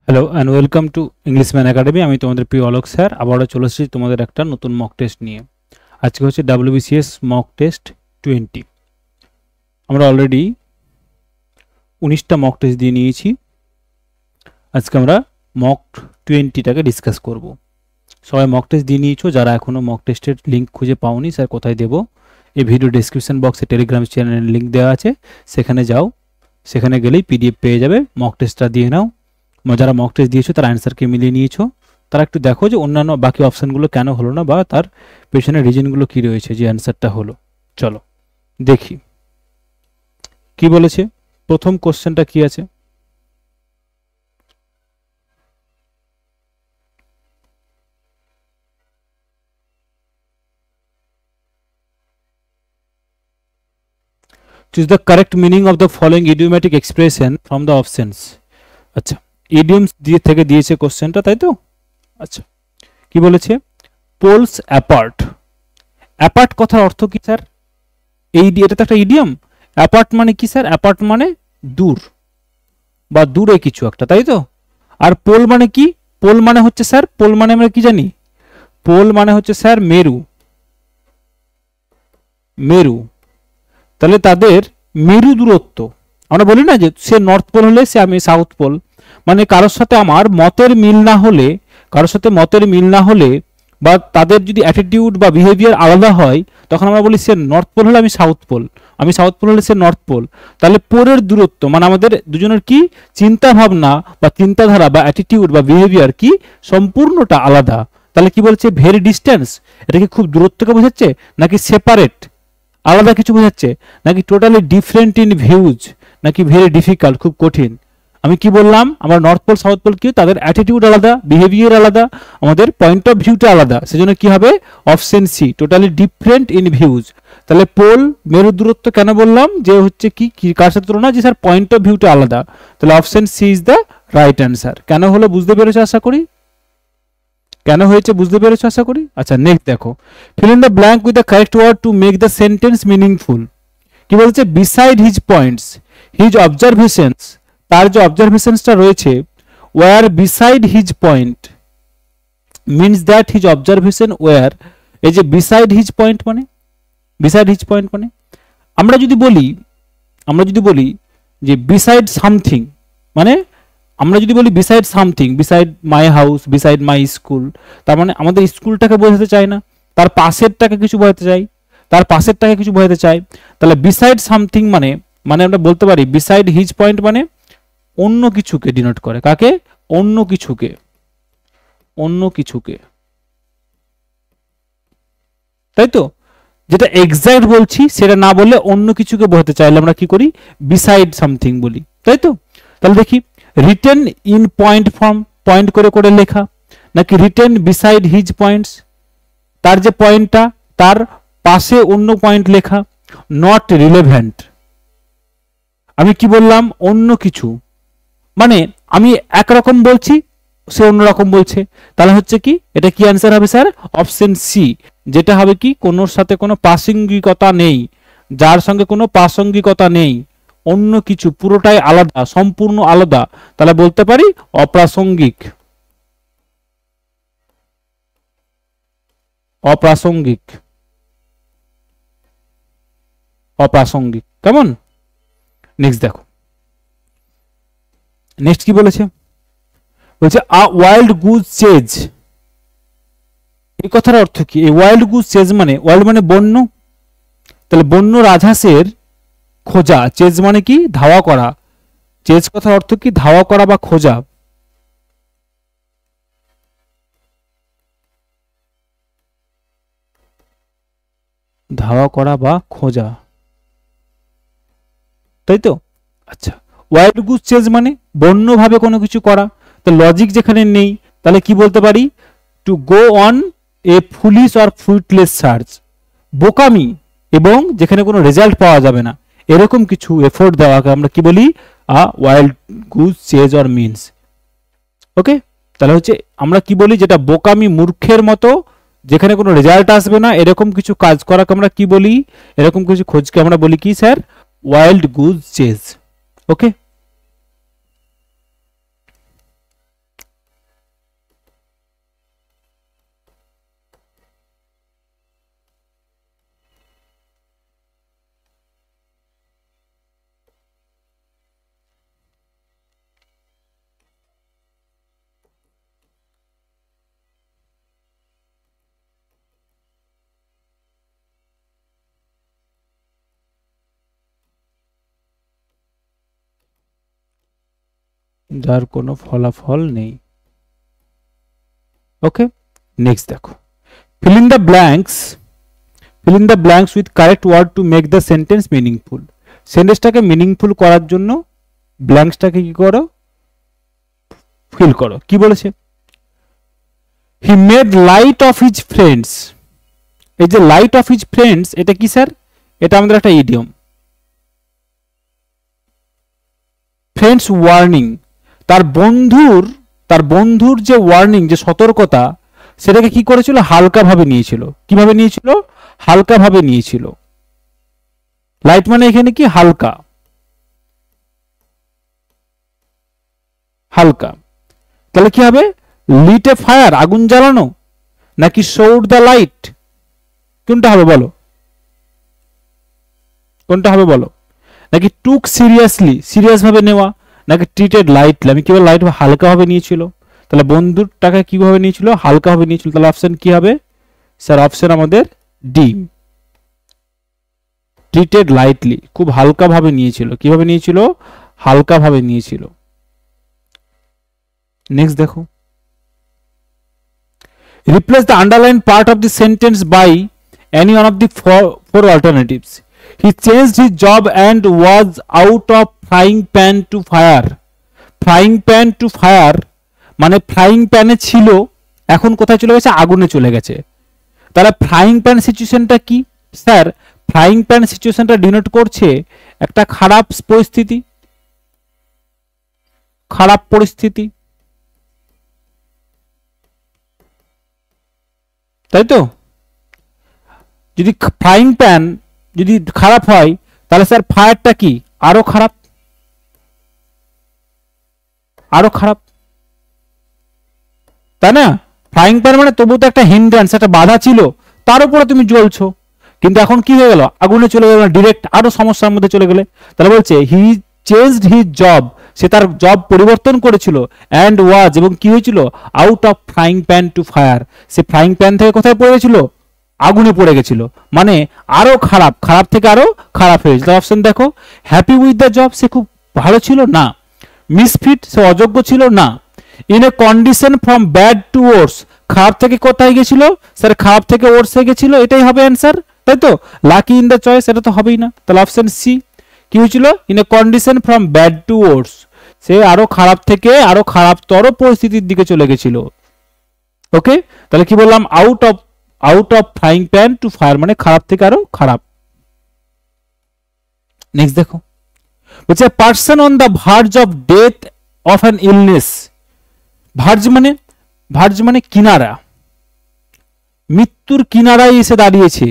Hello and welcome to Englishman academy. আমি তোমাদের প্রিয় অলোক স্যার আবারও চলে এসেছি তোমাদের একটা নতুন মক টেস্ট নিয়ে। আজকে হচ্ছে WBCS মক টেস্ট 20। আমরা অলরেডি 19টা মক টেস্ট দিয়ে নিয়েছি। আজকে আমরা মক 20টাকে ডিসকাস করব। সবাই মক টেস্ট দিয়ে নিয়েছো, যারা এখনও মক টেস্টের লিঙ্ক খুঁজে পাওনি স্যার কোথায় দেবো, এই ভিডিও ডিসক্রিপশন বক্সে টেলিগ্রাম চ্যানেলের লিঙ্ক দেওয়া আছে, সেখানে যাও, সেখানে গেলেই পিডিএফ পেয়ে যাবে। মক টেস্টটা দিয়ে নাও। যারা মক টেস্ট দিয়েছো তারা অ্যান্সারকে মিলিয়ে নিয়েছো, তারা একটু দেখো যে অন্যান্য বাকি অপশানগুলো কেন হলো না বা তার পেছনের রিজনগুলো কী রয়েছে যে অ্যান্সারটা হলো। চলো দেখি কি বলেছে। প্রথম কোশ্চেনটা কি আছে? Choose the correct meaning of the following idiomatic expression from the options. আচ্ছা, ইডিয়মস দিয়ে থেকে দিয়েছে কোশ্চেনটা, তাই তো? আচ্ছা, কি বলেছে? Polls apart. অ্যাপার্ট কথার অর্থ কি স্যার? এটা তো একটা ইডিয়ম। অ্যাপার্ট মানে কি স্যার? অ্যাপার্ট মানে দূর বা দূরে কিছু একটা, তাই তো? আর পোল মানে কি? পোল মানে হচ্ছে স্যার, পোল মানে আমরা কি জানি? পোল মানে হচ্ছে স্যার মেরু। মেরু, তাহলে তাদের মেরু দূরত্ব। আমরা বলি না যে সে নর্থ পোল হলে সে আমি সাউথ পোল, মানে কারোর সাথে আমার মতের মিল না হলে, কারোর সাথে মতের মিল না হলে বা তাদের যদি অ্যাটিটিউড বা বিহেভিয়ার আলাদা হয়, তখন আমরা বলি সে নর্থ পোল হলে আমি সাউথ পোল, আমি সাউথ পোল হলে সে নর্থ পোল। তাহলে পোলের দূরত্ব মানে আমাদের দুজনের কি চিন্তা ভাবনা বা চিন্তাধারা বা অ্যাটিটিউড বা বিহেভিয়ার কি সম্পূর্ণটা আলাদা। তাহলে কি বলছে? Very distance. এটা কি খুব দূরত্বকে বোঝাচ্ছে, নাকি সেপারেট আলাদা কিছু বোঝাচ্ছে, নাকি টোটালি ডিফারেন্ট ইন ভিউজ, নাকি ভেরি ডিফিকাল্ট খুব কঠিন? আমি কি বললাম? আমরা নর্থ পোল সাউথ পোল কি তাদের অ্যাটিটিউড আলাদা, বিহেভিয়ার আলাদা, আমাদের পয়েন্ট অফ ভিউটা আলাদা, সেজন্য কি হবে? Option C, totally different in views. তাহলে পোল মেরু দূরত্ব কেন বললাম যে হচ্ছে কি কার সাথে তুলনা, যে স্যার পয়েন্ট অফ ভিউটা আলাদা। তাহলে option C is the right answer. কেন হলো বুঝতে পেরেছো আশা করি? কেন হয়েছে বুঝতে পেরেছো আশা করি। আচ্ছা, নেক্সট দেখো, fill in the blank with the correct word to make the sentence meaningful. কি বলছে? Beside his points, his observations, তার যে অবজারভেশনসটা রয়েছে, were beside his point means that his observation were. এই যে বিসাইড হিজ পয়েন্ট মানে, বিসাইড হিজ পয়েন্ট মানে আমরা যদি বলি যে বিসাইড সামথিং, মানে আমরা যদি বলি beside something, beside my house, beside my school, তার মানে আমাদের স্কুলটাকে বোঝাতে চাই না, তার পাশেরটাকে কিছু বোঝাতে চাই, তার পাশেরটাকে কিছু বোঝাতে চাই। তাহলে বিসাইড সামথিং মানে আমরা বলতে পারি বিসাইড হিজ পয়েন্ট মানে অন্য কিছুকে ডিনোট করে। কাকে? অন্য কিছুকে, অন্য কিছুকে, তাই তো? যেটা এক্সাক্ট বলছি সেটা না বললে অন্য কিছুকে বোঝাতে চাইলে আমরা কি করি? বিসাইড সামথিং বলি, তাই তো? তাহলে দেখি, written in point form, point করে করে লেখা, নাকি রিটেন বিসাইড হিজ পয়েন্টস, তার যে পয়েন্টটা তার পাশে অন্য পয়েন্ট লেখা। নট রিলেভেন্ট, আমি কি বললাম? অন্য কিছু, মানে আমি একরকম বলছি সে অন্যরকম বলছে, তাহলে হচ্ছে কি এটা কি অ্যান্সার হবে স্যার? অপশন সি, যেটা হবে কি কোনোর সাথে কোনো প্রাসঙ্গিকতা নেই, যার সঙ্গে কোনো প্রাসঙ্গিকতা নেই, অন্য কিছু, পুরোটাই আলাদা, সম্পূর্ণ আলাদা, তাহলে বলতে পারি অপ্রাসঙ্গিক। অপ্রাসঙ্গিক, অপ্রাসঙ্গিক, কেমন? নেক্সট দেখো, নেক্সট কি বলেছে? বলছে আ ওয়াইল্ড গুজ চেজ। এই কথার অর্থ কি? এই ওয়াইল্ড গুজ চেজ মানে, ওয়াইল্ড মানে বন্য, তাহলে বন্য রাজহাঁসের খোঁজা, চেজ মানে কি? ধাওয়া করা। চেজ কথার অর্থ কি? ধাওয়া করা বা খোঁজা। ধাওয়া করা বা খোঁজা, তাই তো? আচ্ছা, ওয়াইল্ড গুজ চেজ মানে বন্যভাবে কোনো কিছু করা। তো লজিক যেখানে নেই, তাহলে কি বলতে পারি? To go on a foolish or fruitless search, বোকামি এবং যেখানে কোনো রেজাল্ট পাওয়া যাবে না এরকম কিছু এফোর্ট দেওয়াকে আমরা কি বলি? A wild goose chase or means. Okay, তাহলে হচ্ছে আমরা কি বলি? যেটা বোকামি, মূর্খের মতো, যেখানে কোনো রেজাল্ট আসবে না এরকম কিছু কাজ করাকে আমরা কি বলি? এরকম কিছু খোঁজকে আমরা বলি কি sir? Wild goose chase. Okay, যার কোনো ফলাফল নেই। ওকে, নেক্সট দেখো, fill in the blanks with correct word to make the sentence meaningful। সেন্টেন্সটাকে মিনিংফুল করার জন্য ব্ল্যাঙ্কসটাকে কি করো, ফিল করো। কি বলেছে, he made light of his friends. এই যে লাইট অফ হিজ ফ্রেন্ডস, এটা কি স্যার? এটা আমাদের একটা ইডিয়ম। ফ্রেন্ডস ওয়ার্নিং, তার বন্ধুর যে ওয়ার্নিং, যে সতর্কতা, সেটাকে কি করেছিল? হালকাভাবে নিয়েছিল। কিভাবে নিয়েছিল? হালকাভাবে নিয়েছিল। লাইট মানে এখানে কি? হালকা, হালকা। তাহলে কি হবে? লিট এ ফায়ার, আগুন জ্বালানো, নাকি শোড দ্য লাইট? কোনটা হবে বলো? কোনটা হবে বলো? নাকি টুক সিরিয়াসলি, সিরিয়াস ভাবে নেওয়া, নাকি ট্রিটেড লাইটলি? আমি কিভাবে লাইট হালকা ভাবে নিয়েছিল। তাহলে বন্ধুর টাকা কিভাবে নিয়েছিল? হালকা ভাবে নিয়েছিল। তাহলে অপশন কি হবে স্যার? অপশন আমাদের ডি, ট্রিটেড লাইটলি, খুব হালকা ভাবে নিয়েছিল। কিভাবে নিয়েছিল? হালকা ভাবে নিয়েছিল। নেক্সট দেখো, replace the underline part of the sentence by any one of the four alternatives. He changed his job and was out of frying pan to fire. Frying pan to fire মানে frying প্যানে ছিল, এখন কোথায় চলে গেছে? আগুনে চলে গেছে। তাহলে ফ্রাইং প্যান সিচুয়েশনটা কি স্যার? ফ্রাইং প্যান সিচুয়েশনটা ডিনোট করছে একটা খারাপ পরিস্থিতি, খারাপ পরিস্থিতি, তাই তো? যদি ফ্রাইং প্যান যদি খারাপ হয়, তাহলে স্যার ফায়ারটা কি? আরো খারাপ, আরো খারাপ, তাই না? ফ্রাইং প্যান মানে তবু তো একটা হিন্ড্রান্স, একটা বাধা ছিল, তার উপরে তুমি জ্বলছো, কিন্তু এখন কি হয়ে গেল? আগুনে চলে গেল, ডিরেক্ট আরো সমস্যার মধ্যে চলে গেলে। তাহলে বলছে হি চেঞ্জড হিজ জব, সে তার জব পরিবর্তন করেছিল, অ্যান্ড ওয়াজ, এবং কি হয়েছিল? Out of frying pan to fire, say frying pan থেকে কোথায় পড়ে গেছিল? আগুনে পড়ে গেছিল, মানে আরো খারাপ, খারাপ থেকে আরো খারাপ হয়েছে। অপশন দেখো, হ্যাপি উইথ দ্য জব, সে খুব ভালো ছিল না। মিসফিট, সে অযোগ্য ছিল না। In a condition from bad to worse, খারাপ থেকে কোথায় গেছিল স্যার? খারাপ থেকে ওয়ার্সে গেছিল, এটাই হবে অ্যান্সার, তাই তো? লাকি ইন দ্য চয়েস, এটা তো হবেই না। তাহলে অপশন সি কি হয়েছিল? In a condition from bad to worse, সে আরো খারাপ থেকে আরো খারাপতর পরিস্থিতির দিকে চলে গেছিল। ওকে, তাহলে কি বললাম? Out of frying pan to fire মানে খারাপ থেকে আরো খারাপ। নেক্সট দেখো, বলছে person on the verge of death of an illness. Verge মানে কিনারা, মৃত্যুর কিনারায় এসে দাঁড়িয়েছে,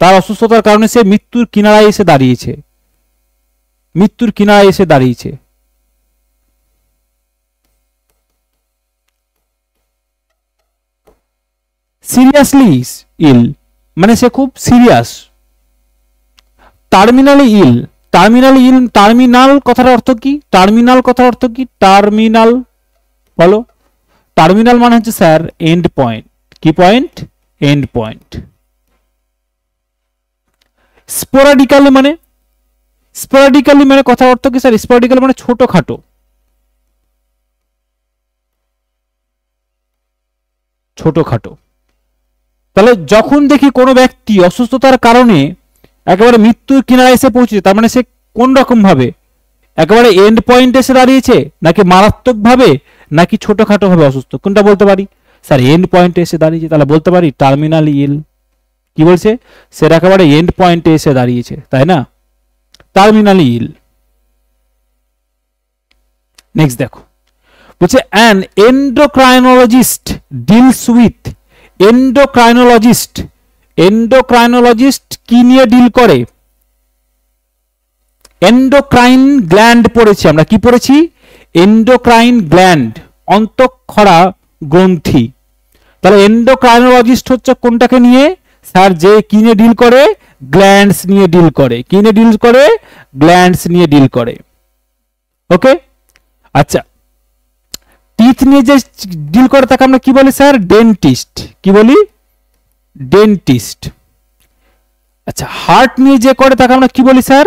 তার অসুস্থতার কারণে সে মৃত্যুর কিনারায় এসে দাঁড়িয়েছে, মৃত্যুর কিনারায় এসে দাঁড়িয়েছে। সিরিয়াসলি ইল মানে সে খুব সিরিয়াস। টার্মিনালি ইল, টার্মিনাল কথার অর্থ কি? টার্মিনাল কথার অর্থ কি? টার্মিনাল বলো। টার্মিনাল মানে হচ্ছে স্যার এন্ড পয়েন্ট। কি পয়েন্ট? End point. স্পোরাডিক্যালি মানে কথার অর্থ কি স্যার? স্পোরাডিক্যালি মানে ছোটখাটো, ছোটখাটো। তাহলে যখন দেখি কোনো ব্যক্তি অসুস্থতার কারণে একেবারে মৃত্যুর কিনারায় এসে পৌঁছেছে, তার মানে সে কোন রকম ভাবে? একেবারে এন্ড পয়েন্ট এসে দাঁড়িয়েছে, নাকি মারাত্মক ভাবে, নাকি ছোটখাটো ভাবে অসুস্থ? কোনটা বলতে পারি স্যার? এন্ড পয়েন্টে এসে দাঁড়িয়েছে, তাহলে বলতে পারি টার্মিনাল ইল। কি বলছে? সে একেবারে এন্ড পয়েন্টে এসে দাঁড়িয়েছে, তাই না? টার্মিনাল ইল। নেক্সট দেখো, বলছে an endocrinologist deals with. Endocrinologist কি নিয়ে ডিল করে? এন্ডোক্রাইন গ্ল্যান্ড পড়েছি আমরা। কি পড়েছি? এন্ডোক্রাইন গ্ল্যান্ড, অন্তঃক্ষরা গ্রন্থি। তাহলে এন্ডোক্রাইনোলজিস্ট হচ্ছে কোনটাকে নিয়ে স্যার? যে কি নিয়ে ডিল করে? গ্ল্যান্ডস নিয়ে ডিল করে। কি নিয়ে ডিল করে? গ্ল্যান্ডস নিয়ে ডিল করে। ওকে, আচ্ছা, টিথ নিয়ে যে ডিল করে তাকে আমরা কি বলি স্যার? ডেন্টিস্ট। কি বলি? ডেন্টিস্ট। আচ্ছা, হার্ট নিয়ে যে করে তাকে আমরা কি বলি স্যার?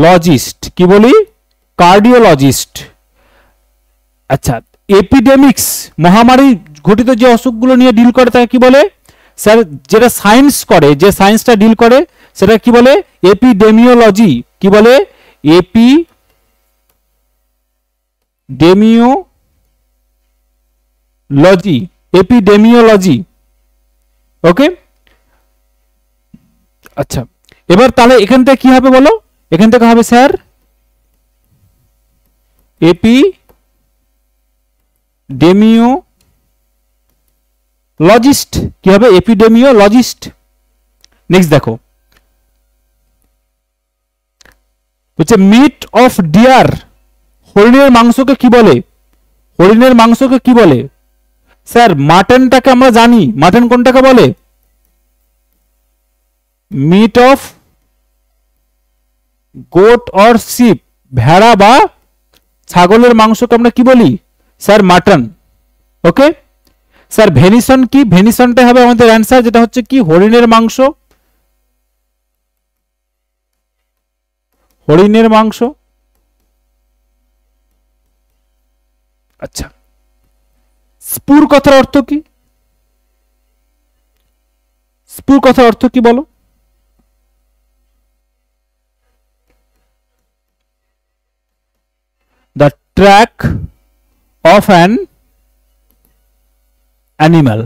লজিস্ট, কি বলি? কার্ডিওলজিস্ট। আচ্ছা, এপিডেমিক্স, মহামারী ঘটিত যে অসুখগুলো নিয়ে ডিল করে তাকে কি বলে? স্যার যেটা সায়েন্স করে, যে সায়েন্সটা ডিল করে সেটা কি বলে? এপিডেমিওলজি। কি বলে? Epidemiology, epidemiology. ওকে, আচ্ছা এবার তাহলে এখান থেকে কি হবে বলো? এখান থেকে হবে স্যার এপিডেমিওলজিস্ট। কি হবে? এপিডেমিওলজিস্ট। নেক্সট দেখো, হচ্ছে মিট অফ ডিয়ার, হরিণের মাংসকে কি বলে? হরিণের মাংসকে কি বলে? স্যার মাটনটাকে আমরা জানি, মাটন কোনটাকে বলে? Meat of goat or sheep, ভেড়া বা ছাগলের মাংসকে আমরা কি বলি? Sir mutton. Okay sir, venison কি? ভেনিসনটা হবে আমাদের অ্যান্সার, যেটা হচ্ছে কি? হরিণের মাংস, হরিণের মাংস। আচ্ছা, স্পুর কথার অর্থ কি? স্পুর কথার অর্থ কি বলো? The track of an animal.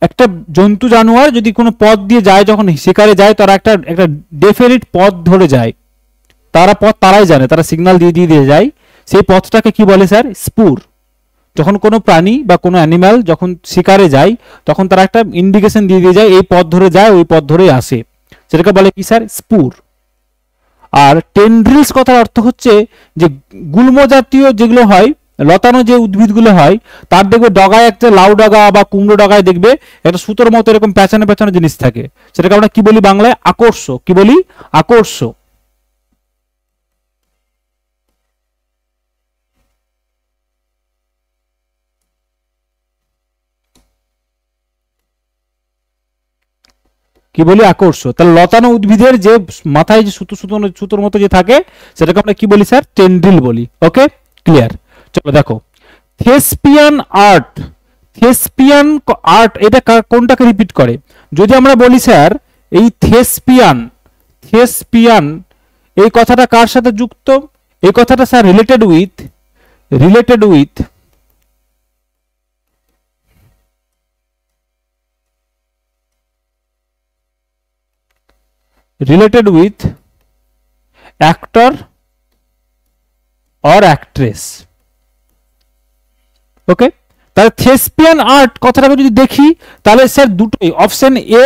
একটা জন্তু জানোয়ার যদি কোনো পথ দিয়ে যায়, যখন শিকারে যায়, তারা একটা একটা ডেফিনিট পথ ধরে যায়, তারা পথ তারাই জানে, তারা সিগন্যাল দিয়ে দিয়ে দিয়ে যায়, সেই পথটাকে কি বলে স্যার? স্পুর। যখন কোনো প্রাণী বা কোনো অ্যানিম্যাল যখন শিকারে যায়, তখন তারা একটা ইন্ডিকেশন দিয়ে দিয়ে যায়, এই পথ ধরে যায়, ওই পথ ধরেই আসে, সেটাকে বলে কি স্যার? স্পুর। আর টেন্ড্রিলস কথার অর্থ হচ্ছে যে গুল্ম জাতীয় যেগুলো হয়, লতানো যে উদ্ভিদগুলো হয়, তার দেখবে ডগায়, একটা লাউ ডগা বা কুমড়ো ডগায় দেখবে একটা সুতোর মতো এরকম পেঁচানো পেঁচানো জিনিস থাকে, সেটাকে আমরা কি বলি বাংলায়? আকর্ষ। কি বলি? আকর্ষ। কি বলি? আকর্ষ। তাহলে লতানো উদ্ভিদের যে মাথায় যে সুতো সুতো সুতোর মতো যে থাকে, সেটাকে আমরা কি বলি স্যার? টেন্ড্রিল বলি। ওকে, ক্লিয়ার। চলো দেখো, থেসপিয়ান আর্ট, থেসপিয়ান আর্ট এটা কোনটাকে রিপিট করে? যদি আমরা বলি স্যার এই থেসপিয়ান, থেসপিয়ান এই কথাটা কার সাথে যুক্ত? এই কথাটা sir related with, related with related with actor or actress. Okay, তাহলে থেসপিয়ান আর্ট কথাটাকে যদি দেখি, তাহলে স্যার দুটোই, option A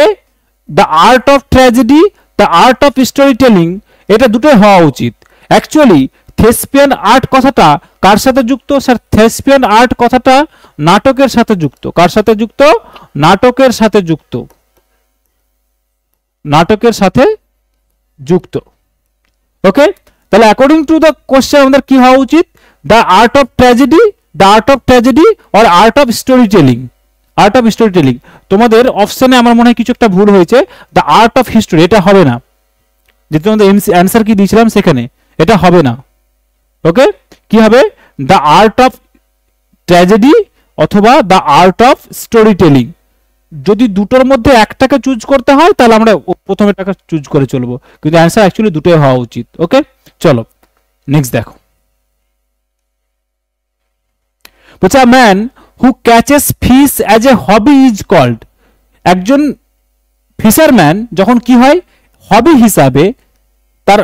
the art of tragedy, the art of story telling, এটা দুটোই হওয়া উচিত। অ্যাকচুয়ালি থেসপিয়ান আর্ট কথাটা কার সাথে যুক্ত? স্যার থেসপিয়ান আর্ট কথাটা নাটকের সাথে যুক্ত। কার সাথে যুক্ত? নাটকের সাথে যুক্ত, নাটকের সাথে যুক্ত। ওকে, তাহলে অ্যাকর্ডিং টু দ্য কোশ্চেন আমাদের কি হওয়া উচিত? The art of tragedy, the art of tragedy or art of story telling, art of story telling. তোমাদের অপশনে আমার মনে হয় কিছু একটা ভুল হয়েছে, দ্য আর্ট অফ হিস্টোরি এটা হবে না, যে তোমাদের অ্যান্সার কি দিয়েছিলাম সেখানে, এটা হবে না। ওকে, কি হবে? দ্য আর্ট অফ ট্র্যাজেডি অথবা the art of story telling. যদি দুটোর মধ্যে একটাকে চুজ করতে হয়, তাহলে আমরা প্রথম এটাকে চুজ করে চলবো, কিন্তু অ্যান্সার অ্যাকচুয়ালি দুটোই হওয়া উচিত। ওকে, চলো নেক্সট দেখো, বলছে a man who catches fish as a hobby is called. একজন ফিশারম্যান যখন কি হয়, হবি হিসাবে, তার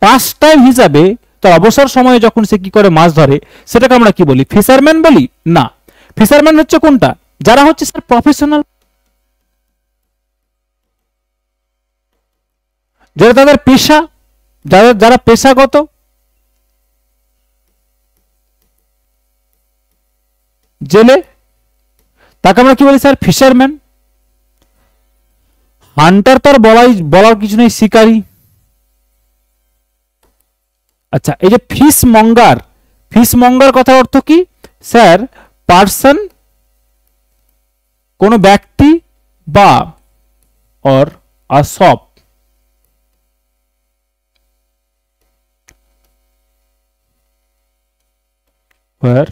পাস টাইম হিসাবে, তার অবসর সময়ে যখন সে কি করে মাছ ধরে, সেটাকে আমরা কি বলি? ফিশারম্যান বলি? না, ফিশারম্যান হচ্ছে কোনটা? যারা হচ্ছে স্যার প্রফেশনাল, যারা তাদের পেশা, যারা যারা পেশাগত, জেলে, তাকে আমরা কি বলি স্যার? ফিশারম্যান। হান্টার তো আর বলার কিছু নেই, শিকারী। আচ্ছা, এই যে ফিশ মঙ্গার, ফিশ মঙ্গার কথার অর্থ কি স্যার? পার্সন, কোন ব্যক্তি, বা or a shop, where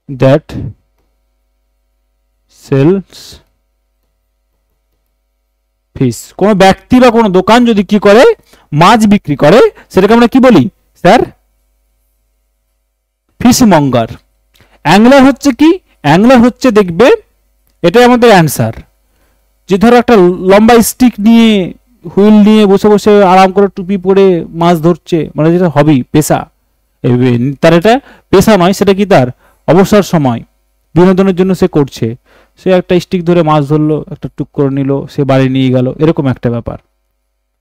that sells fish, কোন ব্যক্তি বা কোন দোকান যদি কি করে মাছ বিক্রি করে সেটাকে আমরা কি বলি স্যার ফিশ মঙ্গার। অ্যাংলার হচ্ছে কি, অ্যাংলার হচ্ছে দেখবে এটাই আমাদের অ্যান্সার, যে ধরো একটা লম্বা স্টিক নিয়ে হুইল নিয়ে বসে বসে আরাম করে টুপি পরে মাছ ধরছে, মানে যেটা হবি পেশা, তার এটা পেশা নয়, সেটা কি তার অবসর সময় বিনোদনের জন্য সে করছে। সে একটা স্টিক ধরে মাছ ধরলো, একটা টুক করে নিল, সে বাড়ি নিয়ে গেল, এরকম একটা ব্যাপার।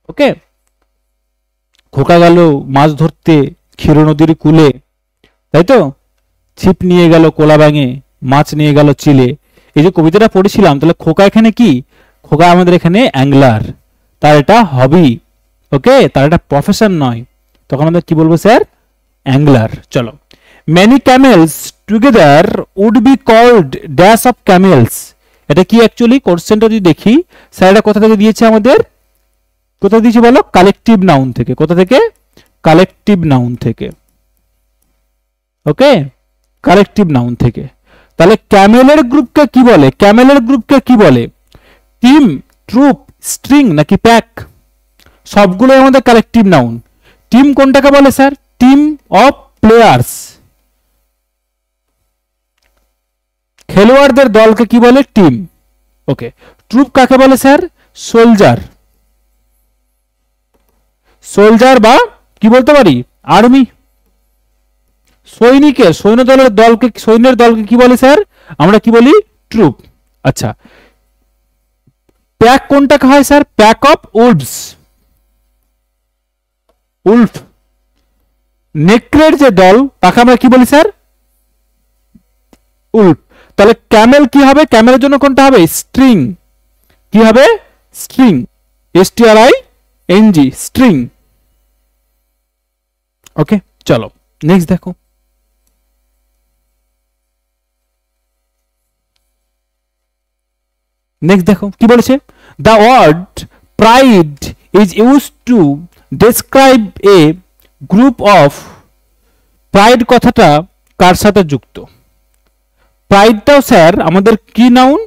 ওকে, খোকা গেল মাছ ধরতে ক্ষীর নদীর কূলে, তাই তো, ছিপ নিয়ে গেল কোলা ব্যাঙে, মাছ নিয়ে গেল চিলে। এই যে কবিতাটা পড়েছিলাম, তাহলে খোকা এখানে কি, খোকা আমাদের এখানে অ্যাংলার, তার এটা হবি। ওকে, তার এটা প্রফেশন নয়, তখন আমরা কি বলবো স্যার অ্যাংলার। চলো, many camels together would be called dash of camels, এটা কি অ্যাকচুয়ালি কোশ্চেনটা যদি দেখি স্যার এটা কোথা থেকে দিয়েছে আমাদের, কোথা দিয়েছে বলো, কালেকটিভ নাউন থেকে। কোথা থেকে, কালেকটিভ নাউন থেকে। ওকে, কালেকটিভ নাউন থেকে। তাহলে ক্যামেলের গ্রুপকে কি বলে, ক্যামেলের গ্রুপকে কি বলে, টিম, ট্রুপ, স্ট্রিং নাকি প্যাক? সবগুলোই আমাদের কালেকটিভ নাউন। টিম কোনটাকে বলে স্যার, টিম অফ প্লেয়ার্স, খেলোয়াড়দের দলকে কি বলে টিম। ওকে, ট্রুপ কাকে বলে স্যার, সোলজার, সোলজার বা কি বলতে পারি আর্মি, সৈনিকের সৈন্য দলের দলকে, সৈন্যের দলকে কি বলে স্যার, আমরা কি বলি ট্রুপ। আচ্ছা, প্যাক কোনটাকে হয় sir, pack of Wolves, Wolf. নেকড়ের যে দল তাকে আমরা কি বলি স্যার, উলফ। তাহলে ক্যামেল কি হবে, ক্যামেলের জন্য কোনটা হবে, স্ট্রিং, কি হবে স্ট্রিং, STRING, স্ট্রিং। ওকে, চলো নেক্সট দেখো, নেক্সট দেখো কি বলেছে, the word pride is use to describe a group of, pride কথাটা কার সাথে যুক্ত, প্রাইডটাও স্যার আমাদের কি নাউন,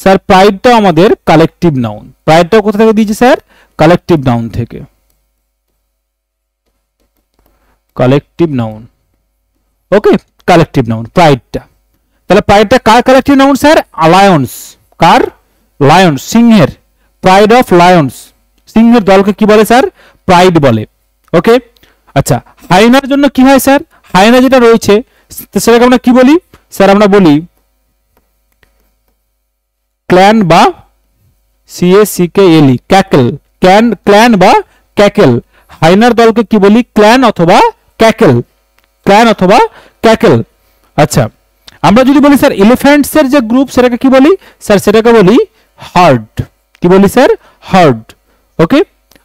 স্যার প্রাইডটাও আমাদের কালেকটিভ নাউন। প্রাইডটাও কোথা থেকে দিয়েছে স্যার, কালেকটিভ নাউন থেকে, কালেকটিভ নাউন। ওকে, কালেকটিভ নাউন প্রাইডটা। তাহলে প্রাইডটা কার কালেকটিভ নাউন স্যার, লায়ন্স, কার, লায়ন্স, সিংহের, প্রাইড অফ লায়ন্স, সিংহের দলকে কি বলে স্যার, প্রাইড বলে। ওকে, আচ্ছা, হাইনার জন্য কি হয় স্যার, হাইনা যেটা রয়েছে সেটাকে আমরা কি বলি স্যার, আমরা বলি ক্ল্যান বা CACKLE, ক্যাকেল, ক্ল্যান বা ক্যাকেল। হাইনার দলকে কি বলি, ক্ল্যান অথবা ক্যাকেল, ক্ল্যান অথবা ক্যাকেল। আচ্ছা, আমরা যদি বলি স্যার এলিফ্যান্টস এর যে গ্রুপ সেটাকে কি বলি স্যার, সেটাকে বলি হার্ড, কি বলি স্যার, হার্ড। ওকে,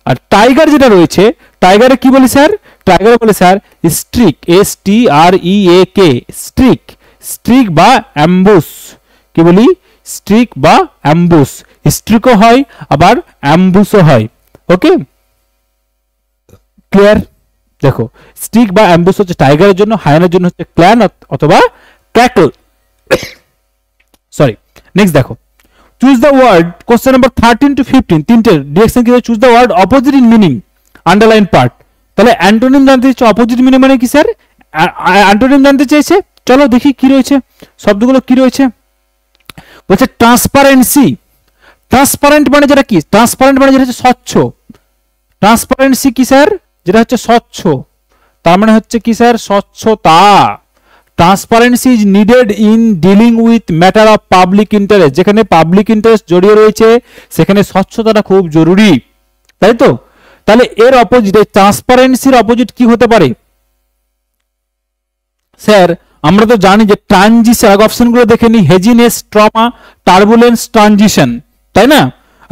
আর টাইগার যেটা রয়েছে, টাইগারে কি বলি স্যার, টাইগারে বলি sir streak, STREAK, streak, streak বা অ্যাম্বুস, কি বলি স্ট্রিক বা অ্যাম্বুস, স্ট্রিকও হয় আবার অ্যাম্বুসও হয়। Okay, clear? দেখো, স্ট্রিক বা অ্যাম্বুস হচ্ছে টাইগারের জন্য, হায়ানের জন্য হচ্ছে ক্ল্যান অথবা ক্যাকল। সরি, নেক্সট দেখো, choose the word, question number 13 to 15, তিনটে ডিরেকশন কি, choose the word opposite in meaning, underline part. তাহলে অ্যান্টোনিম জানতে চাইছে, অপোজিট মিনিং মানে কি স্যার, অ্যান্টোনিম জানতে চাইছে। চলো দেখি কি রয়েছে, শব্দগুলো কি রয়েছে। বলছে ট্রান্সপারেন্সি, ট্রান্সপারেন্ট মানে যেটা কি, ট্রান্সপারেন্ট মানে যেটা হচ্ছে স্বচ্ছ, ট্রান্সপারেন্সি কি স্যার, যেটা হচ্ছে স্বচ্ছ, তার মানে হচ্ছে কি স্যার, স্বচ্ছতা। Transparency is needed in dealing with matter of public interest, যেখানে পাবলিক ইন্টারেস্ট জড়িয়ে রয়েছে সেখানে স্বচ্ছতাটা খুব জরুরি, তাই তো। তাহলে এর অপোজিট, ট্রান্সপারেন্সির অপোজিট কি হতে পারে স্যার, আমরা তো জানি যে ট্রানজিশন, আগে অপশনগুলো দেখে নি, হেজিনেস, ট্রমা, টার্বুলেন্স, ট্রানজিশন, তাই না।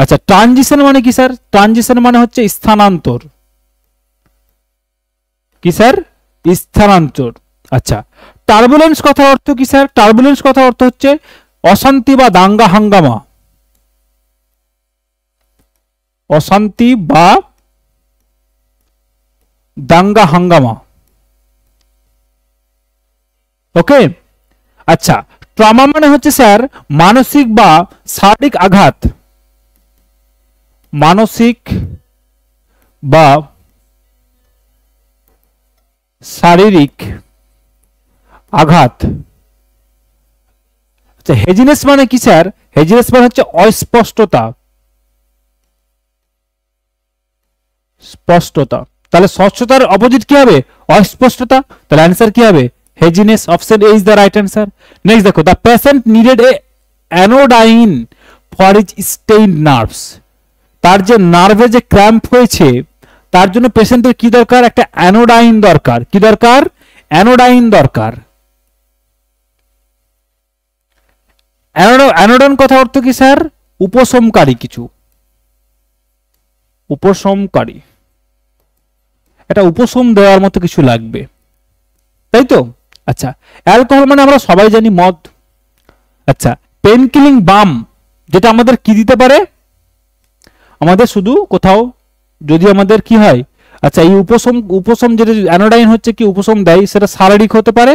আচ্ছা, ট্রানজিশন মানে কি স্যার, ট্রানজিশন মানে হচ্ছে স্থানান্তর, কি স্যার, স্থানান্তর। আচ্ছা, টার্বুলেন্স কথার অর্থ কি স্যার? টার্বুলেন্স কথার অর্থ হচ্ছে অশান্তি বা দাঙ্গা হাঙ্গামা, অশান্তি বা দাঙ্গা হাঙ্গামা। ওকে, আচ্ছা, ট্রমা মানে হচ্ছে স্যার মানসিক বা শারীরিক আঘাত, মানসিক বা শারীরিক আঘাত। আচ্ছা, হেজিনেস মানে কি স্যার? হেজিনেস মানে হচ্ছে অস্পষ্টতা, স্পষ্টতা। তাহলে স্বচ্ছতার অপোজিট কি হবে? অস্পষ্টতা। তাহলে অ্যান্সার কি হবে? Haziness. Option A is the right answer. Next দেখো, the patient needed a anodyne for his stained nerves. তার যে নার্ভে যে ক্র্যাম্প হয়েছে তার জন্য পেশেন্টের কি দরকার? একটা অ্যানোডাইন দরকার। কি দরকার? অ্যানোডাইন দরকার। অ্যানোডাইন কথা অর্থ কি স্যার? উপশমকারী কিছু, উপশমকারী, এটা উপশম দেওয়ার মতো কিছু লাগবে, তাই তো? আচ্ছা, অ্যালকোহল মানে আমরা সবাই জানি মদ। আচ্ছা, পেন কিলিং বাম যেটা আমাদের কি দিতে পারে? আমাদের শুধু কোথাও যদি আমাদের কি হয়, আচ্ছা, এই উপশম যেটা অ্যানোডাইন হচ্ছে কি উপশম দেয়, সেটা শারীরিক হতে পারে,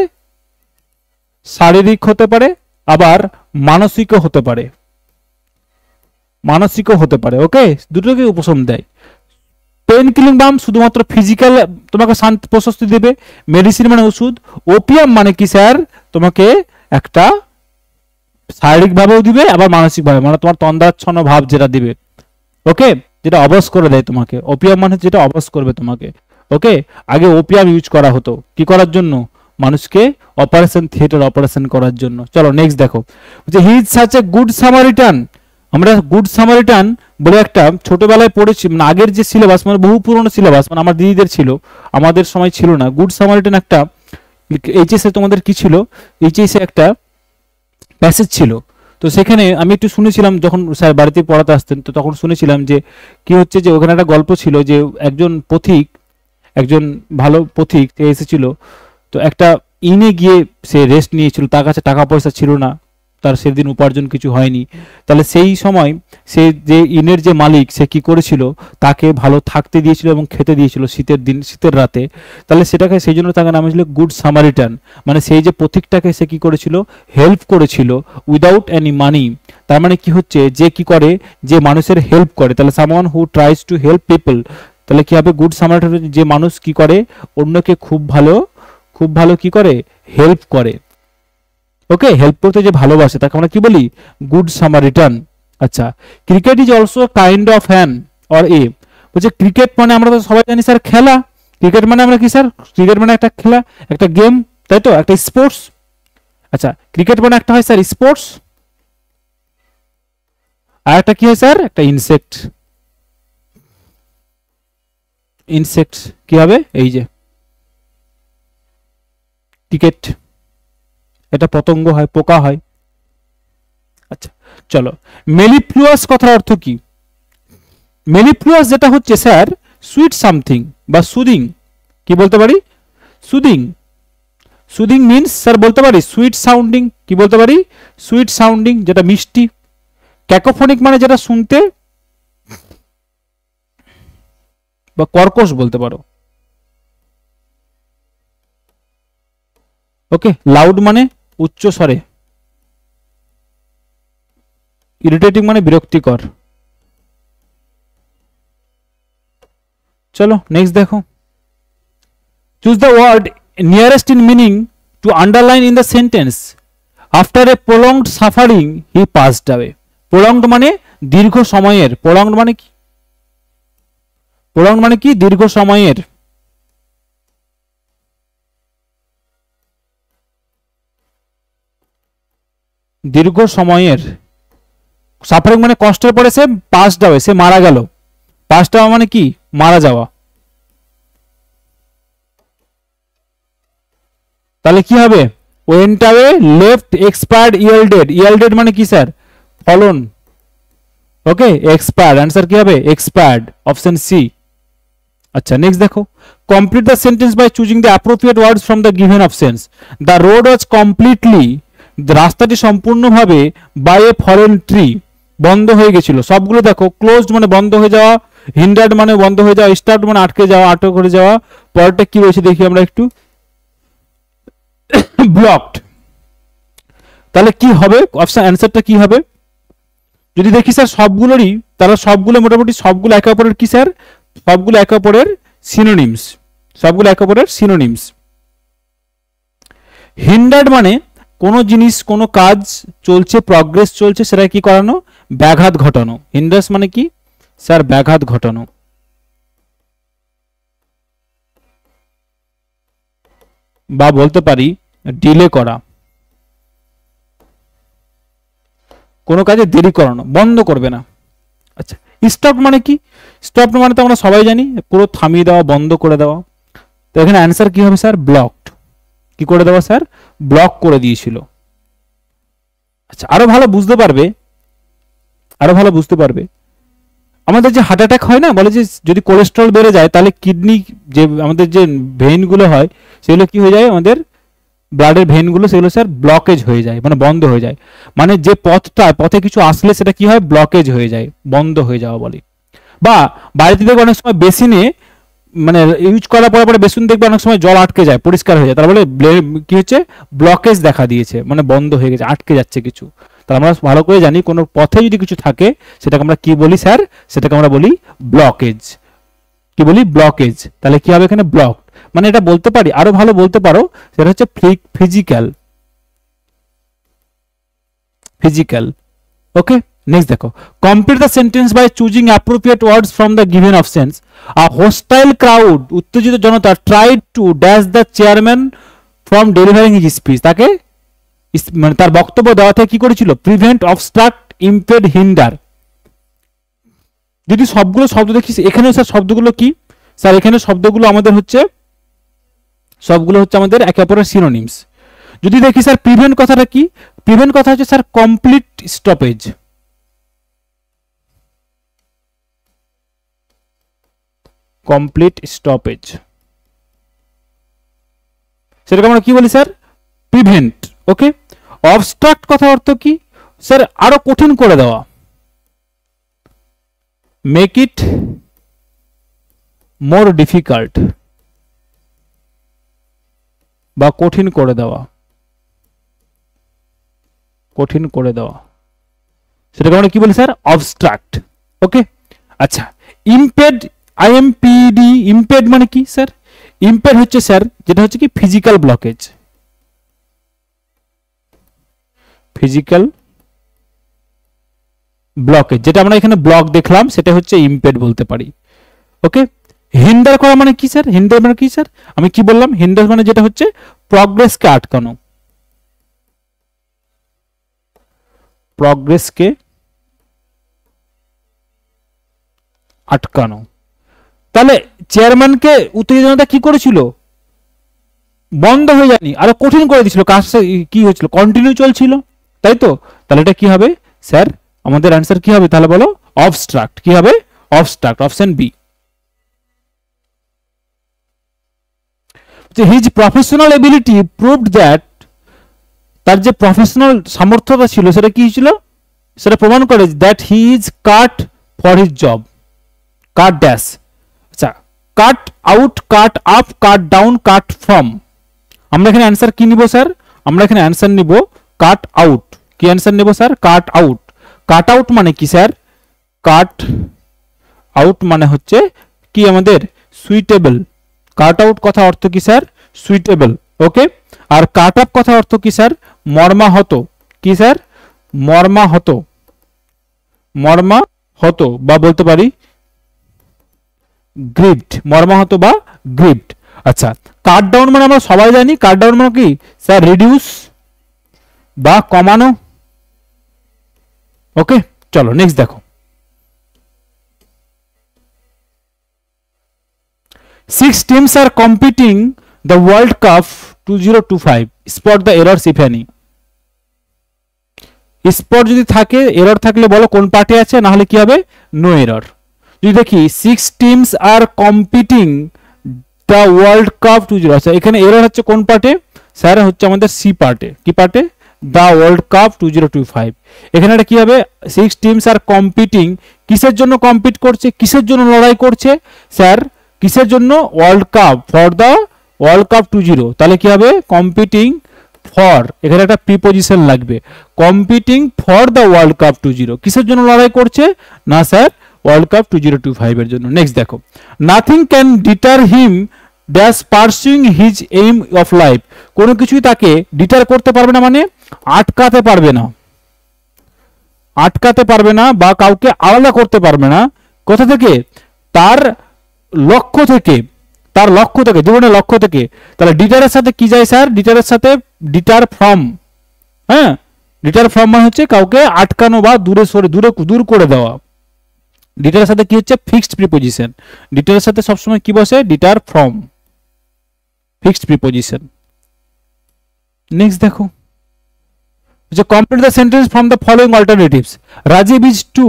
শারীরিক হতে পারে, আবার মানসিকও হতে পারে, মানসিকও হতে পারে। ওকে, দুটোকে উপশম দেয়। পেন কিলিং বাম শুধুমাত্র ফিজিক্যাল তোমাকে শান্তি প্রশস্তি দেবে, মেডিসিন মানে ওষুধ। ওপিয়াম মানে কি স্যার? তোমাকে একটা শারীরিক ভাবেও দিবে আবার মানসিক ভাবে, মানে তোমার তন্দ্রাচ্ছন্ন ভাব যেটা দিবে। ওকে, যেটা অবশ করে দেয় তোমাকে। ওপিয়াম মানে যেটা অবশ করবে তোমাকে। ওকে, আগে ওপিয়াম ইউজ করা হতো কি করার জন্য? মানুষকে অপারেশন থিয়েটার অপারেশন করার জন্য। চলো নেক্সট দেখো, যে he is such a good Samaritan. আমরা গুড সামারিটান বলে একটা ছোটবেলায় পড়েছি, মানে আগের যে সিলেবাস, মানে বহু পুরনো সিলেবাস, মানে আমার দিদিদের ছিল, আমাদের সময় ছিল না। গুড সামারিটান একটা এইচএসে তোমাদের কি ছিল? এইচএসে একটা প্যাসেজ ছিল। তো সেখানে আমি একটু শুনেছিলাম যখন স্যার বাড়িতে পড়াতে আসতেন, তো তখন শুনেছিলাম যে কি হচ্ছে, যে ওখানে একটা গল্প ছিল যে একজন পথিক, একজন ভালো পথিক এসেছিল, তো একটা ইনে গিয়ে সে রেস্ট নিয়েছিল, তার কাছে টাকা পয়সা ছিল না, তার সেদিন উপার্জন কিছু হয়নি। তাহলে সেই সময় সে যে ইনের যে মালিক, সে কি করেছিল, তাকে ভালো থাকতে দিয়েছিল এবং খেতে দিয়েছিল শীতের দিন, শীতের রাতে। তাহলে সেটাকে সেই জন্য তাকে নাম হয়েছিল গুড সামারিটান। মানে সেই যে পথিকটাকে সে কি করেছিল? হেল্প করেছিল উইদাউট এনি মানি। তার মানে কি হচ্ছে, যে কি করে, যে মানুষের হেল্প করে, তাহলে someone who tries to help people. তাহলে কি হবে? গুড সামারিটান, যে মানুষ কি করে, অন্যকে খুব ভালো, খুব ভালো কি করে, হেল্প করে। ওকে, হেল্প করতে যে ভালোবাসে তাকে আমরা কি বলি? Good Samaritan. আচ্ছা, cricket is also kind of হ্যান অর এ। বলছে ক্রিকেট মানে আমরা তো সবাই জানি স্যার খেলা। ক্রিকেট মানে আমরা কি স্যার? ক্রিকেট মানে একটা খেলা, একটা গেম, তাই তো, একটা স্পোর্টস। আচ্ছা, ক্রিকেট মানে একটা হয় স্যার স্পোর্টস, আর একটা কি হয় স্যার? একটা ইনসেক্ট। ইনসেক্ট কি হবে? এই যে ক্রিকেট, এটা পতঙ্গ হয়, পোকা হয়। আচ্ছা, চলো, মেলিফ্লুয়াস কথার অর্থ কি? মেলিফ্লুয়াস যেটা হচ্ছে স্যার সুইট সামথিং বা সুদিং। কি বলতে পারি? সুদিং। সুদিং মিন্স স্যার বলতে পারি সুইট সাউন্ডিং। কি বলতে পারি? সুইট সাউন্ডিং, যেটা মিষ্টি। ক্যাকোফোনিক মানে যেটা শুনতে, বা কর্কশ বলতে পারো। ওকে, লাউড মানে উচ্চ স্বরে, ইরিটেটিং মানে বিরক্তিকর। চলো নেক্সট দেখো, choose the word nearest in meaning to underline in the sentence. After a prolonged suffering he passed away. Prolonged মানে দীর্ঘ সময়ের। প্রলংড মানে কি? প্রলংড মানে কি? দীর্ঘ সময়ের। দীর্ঘ সময়ের। সাফারিং মানে কষ্টের পরে সে পাসড অ্যাওয়ে, সে মারা গেল। পাসড অ্যাওয়ে মানে কি? মারা যাওয়া। তাহলে কি হবে? Went away, left, expired, yielded. Yielded মানে কি স্যার? ফলন। ওকে, এক্সপায়ার্ড, অ্যান্সার কি হবে? Expired, option C. আচ্ছা, নেক্সট দেখো, complete the sentence by choosing the appropriate words from the given options. The road was completely, রাস্তাটি সম্পূর্ণভাবে, বাই এ ফরেন ট্রি, বন্ধ হয়ে গেছিল। সবগুলো দেখো, ক্লোজড মানে বন্ধ হয়ে যাওয়া, হিন্ডার্ড মানে বন্ধ হয়ে যাওয়া, স্টার্ট মানে আটকে যাওয়া, আটক করে যাওয়া। পরেরটা কি রয়েছে দেখি আমরা একটু, ব্লকড। তাহলে কি হবে অপশন অ্যান্সারটা কি হবে? যদি দেখি স্যার সবগুলোরই, তারা সবগুলো মোটামুটি সবগুলো একে অপরের কি স্যার, সবগুলো একে অপরের সিনোনিমস, সবগুলো একে অপরের সিনোনিমস। হিন্ডার্ড মানে কোনো জিনিস, কোনো কাজ চলছে, প্রগ্রেস চলছে, সেটা কি করানো, ব্যাঘাত ঘটানো। হিন্ডার্স মানে কি স্যার, ব্যাঘাত ঘটানো। বা বলতে পারি ডিলে করা, কোনো কাজে দেরি করানো, বন্ধ করবে না। আচ্ছা, স্টপ মানে কি? স্টপ মানে তো আমরা সবাই জানি, পুরো থামিয়ে দেওয়া, বন্ধ করে দেওয়া। তো এখানে অ্যান্সার কি হবে স্যার, ব্লকড। কি করে দেওয়া স্যার, ব্লক করে দিয়েছিল। আচ্ছা, আরো ভালো বুঝতে পারবে, আরো ভালো বুঝতে পারবে, আমাদের যে হার্ট অ্যাটাক হয় না, বলে যে যদি কোলেস্ট্রল বেড়ে যায় তাহলে কিডনি, যে আমাদের যে ভেইনগুলো হয় সেগুলো কি হয়ে যায়, আমাদের ব্লাডের ভেইনগুলো, সেগুলো স্যার ব্লকেজ হয়ে যায়, মানে বন্ধ হয়ে যায়। মানে যে পথে কিছু আসলে সেটা কি হয়, ব্লকেজ হয়ে যায়, বন্ধ হয়ে যাওয়া বলে। বা বাড়িতে দেখবে অনেক সময় বেসিনে, মানে ইউজ করার পরে পরে বেসিন দেখবে অনেক সময় জল আটকে যায়, পরিষ্কার হয়ে যায়, তারপরে কি হচ্ছে, ব্লকেজ দেখা দিয়েছে, মানে বন্ধ হয়ে গেছে, আটকে যাচ্ছে কিছু। তাহলে আমরা ভালো করে জানি কোনো পথে যদি কিছু থাকে সেটাকে আমরা কি বলি স্যার, সেটাকে আমরা বলি ব্লকেজ। কি বলি, ব্লকেজ। তাহলে কি হবে এখানে, ব্লক। মানে এটা বলতে পারি, আরো ভালো বলতে পারো, সেটা হচ্ছে ফিজিক্যাল, ফিজিক্যাল। ওকে, নেক্সট দেখো, complete the sentence by choosing appropriate words from the given options. A hostile crowd, উত্তেজিত জনতা, tried to dash the chairman from delivering his speech, তাকে মানে তার বক্তব্য দেওয়া থেকে কি করেছিল, প্রিভেন্ট, অবস্ট্রাক্ট, ইমপেড, হিন্ডার। যদি সবগুলো শব্দ দেখি এখানে স্যার, শব্দগুলো কি স্যার, এখানে শব্দগুলো আমাদের হচ্ছে, সবগুলো হচ্ছে আমাদের একে অপরের সিনোনিমস। যদি দেখি স্যার প্রিভেন্ট কথাটা কি, প্রিভেন্ট কথা হচ্ছে sir complete stoppage, complete stoppage, সেটাকে আমরা কি বলি স্যার, প্রিভেন্ট। ওকে, অবস্ট্রাক্ট কথা অর্থ কি স্যার, আরো কঠিন করে দেওয়া, মেক ইট মোর ডিফিকাল্ট, বা কঠিন করে দেওয়া, কঠিন করে দেওয়া, সেটাকে আমরা কি বলি স্যার, অবস্ট্রাক্ট। ওকে, আচ্ছা, ইমপেড, আইএমপিডি, ইমপেড মানে কি স্যার, ইমপেড হচ্ছে স্যার যেটা হচ্ছে কি ফিজিক্যাল ব্লকেজ, ফিজিক্যাল ব্লকেজ, যেটা আমরা এখানে ব্লক দেখলাম সেটা হচ্ছে ইমপেড বলতে পারি। ওকে, হিন্ডার করা মানে কি স্যার, হিন্ডার মানে কি স্যার, আমি কি বললাম, হিন্ডার মানে যেটা হচ্ছে প্রগ্রেসকে আটকানো, প্রগ্রেসকে আটকানো। তাহলে চেয়ারম্যানকে উত্তেজনাটা কি করেছিল, বন্ধ হয়ে যায়নি, আরো কঠিন করে দিয়েছিল, কাজটা কি হয়েছিল, কন্টিনিউ চলছিল, তাই তো। তাহলে এটা কি হবে স্যার, আমাদের অ্যান্সার কি হবে তাহলে বলো, অবস্ট্রাক্ট। কি হবে, obstruct, option B. His professional ability proved that, তার যে প্রফেশনাল সামর্থ্যতা ছিল সেটা কি ছিল, সেটা প্রমাণ করে that he is cut for his job, cut dash. আচ্ছা, cut out, cut up, cut down, cut from. আমরা এখানে অ্যান্সার কি নিব স্যার, আমরা এখানে অ্যান্সার নিব কাট আউট। কি অ্যান্সার নেব স্যার, কাট আউট। কাট আউট মানে কি স্যার, কাট আউট মানে হচ্ছে কি আমাদের সুইটেবল। কাট আউট কথা অর্থ কি স্যার, সুইটেবল। ওকে, আর কাট আপ কথা অর্থ কি স্যার, মর্মাহত। কি স্যার, মর্মাহত, মর্মাহত, বা বলতে পারি গ্রিভড, মর্মাহত বা গ্রিভড। আচ্ছা, কাট ডাউন মানে আমরা সবাই জানি, কাট ডাউন মানে কি স্যার, রিডিউস বা কমানো। ওকে, চলো নেক্সট দেখো, 6 teams are competing the World Cup 2025. Spot the errors if any. Spot যদি থাকে, এরর থাকলে বলো কোন পার্টে আছে, না হলে কি হবে, নো এরর। যদি দেখি 6 teams are competing the world cup 20। আচ্ছা এখানে এরর হচ্ছে কোন পার্টে স্যার? হচ্ছে আমাদের সি পার্টে। কি পার্টে? The world cup 2025। এখানে এটা কি হবে? 6 টিমস আর কম্পিটিং। কিসের জন্য কম্পিট করছে, কিসের জন্য লড়াই করছে স্যার? কিসের জন্য? World cup, for the world cup 20। তাহলে কি হবে? কম্পিটিং ফর, এখানে একটা প্রিপোজিশন লাগবে, competing for the world cup 20। কিসের জন্য লড়াই করছে? না স্যার, ওয়ার্ল্ড কাপ 2025 এর জন্য। নেক্সট দেখো, nothing can deter him dash pursuing his aim of life. কোনো কিছুই তাকে ডিটার করতে পারবে না, মানে আটকাতে পারবে না, আটকাতে পারবে না বা কাউকে আলাদা করতে পারবে না। কোথা থেকে? তার লক্ষ্য থেকে, তার লক্ষ্য থেকে, জীবনের লক্ষ্য থেকে। তাহলে ডিটারের সাথে কি যায় স্যার? ডিটারের সাথে ডিটার ফ্রম। হ্যাঁ, ডিটার ফ্রম মানে হচ্ছে কাউকে আটকানো বা দূরে সরে, দূর করে দেওয়া। ডিটারের সাথে কি হচ্ছে? Fixed preposition. ডিটারের সাথে সবসময় কি বসে? Deter from, fixed preposition. Next দেখো, যে complete the sentence from the following alternatives. Rajeev is to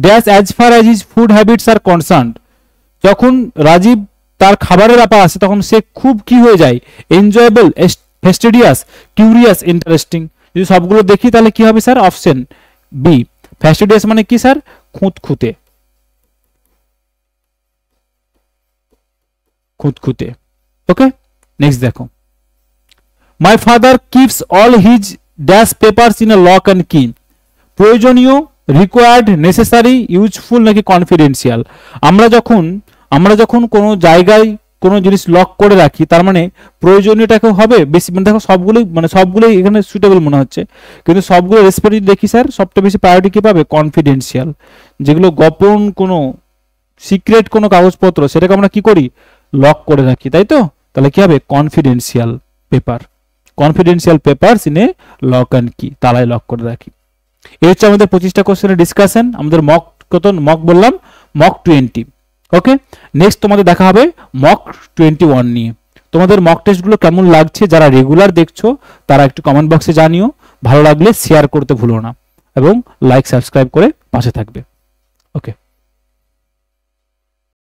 dash as far as his food habits are concerned. যখন রাজীব তার খাবারের ব্যাপার আসে তখন সে খুব কি হয়ে যায়? Enjoyable, fastidious, curious, interesting. যদি সবগুলো দেখি তাহলে কি হবে স্যার? Option B. ফেস্টিডিয়াস মানে কি স্যার? খুঁতখুঁতে, খুঁতখুঁতে। ওকে, নেক্সট দেখো, my father keeps all his dash papers in a lock and কি। প্রয়োজনীয়, রিকোয়ার্ড, নেসেসারি, ইউজফুল নাকি কনফিডেন্সিয়াল। আমরা যখন কোনো জায়গায় কোনো জিনিস লক করে রাখি তার মানে প্রয়োজনীয়টাকে হবে বেশি, মানে দেখো সবগুলোই এখানে সুটেবল মনে হচ্ছে, কিন্তু সবগুলো রেসপেক্ট যদি দেখি স্যার সবটা বেশি প্রায়োরিটি কি পাবে? কনফিডেন্সিয়াল। যেগুলো গোপন কোনো সিক্রেট কোনো কাগজপত্র সেটাকে আমরা কি করি? লক করে রাখি, তাই তো? তাহলে কি হবে? Confidential paper, confidential papers in a lock and কি, তালায় লক করে রাখি। এই হচ্ছে আমাদের 25টা কোশ্চেনের ডিসকাশন। আমাদের মক কত? মক বললাম মক 20। ওকে, নেক্সট তোমাদের দেখা হবে মক 21 নিয়ে। তোমাদের মক টেস্টগুলো কেমন লাগছে যারা রেগুলার দেখছো তারা একটু কমেন্ট বক্সে জানিও। ভালো লাগলে শেয়ার করতে ভুলো না এবং লাইক সাবস্ক্রাইব করে পাশে থাকবে। ওকে।